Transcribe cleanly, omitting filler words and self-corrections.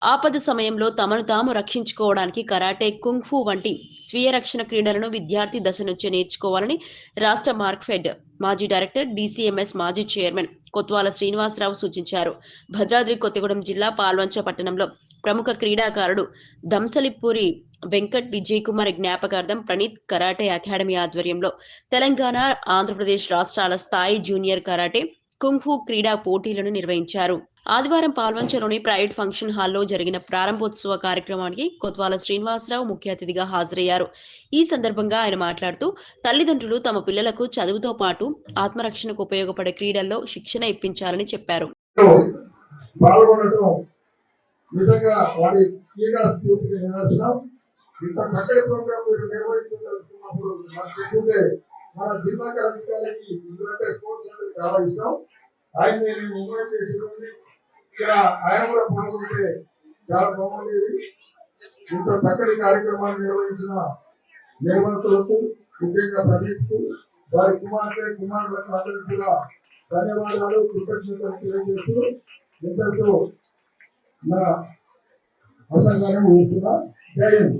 ఆపద సమయంలో తమను తాము రక్షించుకోవడానికి కరాటే, కుంగ్-ఫు వంటి స్వీయ రక్షణ క్రీడలను విద్యార్థి దశ నుంచే నేర్చుకోవాలని రాష్ట్ర మార్క్ఫెడ్ మాజీ డైరెక్టర్, డీసీఎంఎస్ మాజీ చైర్మన్ కొత్వాల శ్రీనివాసరావు సూచించారు. భద్రాద్రి కొత్తగూడెం జిల్లా పాల్వంచ పట్టణంలో ప్రముఖ క్రీడాకారుడు దంసలిపూరి వెంకట్ విజయ్ కుమార్ జ్ఞాపకార్థం ప్రణీత్ కరాటే అకాడమీ ఆధ్వర్యంలో తెలంగాణ, ఆంధ్రప్రదేశ్ రాష్ట్రాల స్థాయి జూనియర్ కరాటే, కుంగ్-ఫు క్రీడా పోటీలను నిర్వహించారు. ఆదివారం పాల్వంచలోని ప్రైవేట్ ఫంక్షన్ హాల్లో జరిగిన ప్రారంభోత్సవ కార్యక్రమానికి కొత్వాల శ్రీనివాసరావు ముఖ్య అతిథిగా హాజరయ్యారు. ఈ సందర్భంగా ఆయన మాట్లాడుతూ, తల్లిదండ్రులు తమ పిల్లలకు చదువుతో పాటు ఆత్మరక్షణకు ఉపయోగపడే క్రీడల్లో శిక్షణ ఇప్పించాలని చెప్పారు. నిజంగా వారి క్రీడా స్ఫూర్తికి నిదర్శనం. ఇంత చక్కటి ప్రోగ్రాం మీరు నిర్వహించదలుచుకున్నప్పుడు మనకు చెప్పుకుంటే మన జిల్లా కలెక్టర్లకి ఎందుకంటే స్పోర్ట్స్ అంటే చాలా ఇష్టం. ఆయన నేను ఇన్వైట్ చేసి ఇక్కడ ఆయన కూడా పాల్గొంటే చాలా బాగుండేది. ఇంత చక్కటి కార్యక్రమాన్ని నిర్వహించిన నిర్వాహకులకు, ముఖ్యంగా ప్రదీప్కు, వారి కుమారులకు అందరికీ కూడా ధన్యవాదాలు, కృతజ్ఞతలు తెలియజేస్తూ ఇంతటితో నా ప్రసంగాన్ని ముగిస్తున్నా. జై హింద్.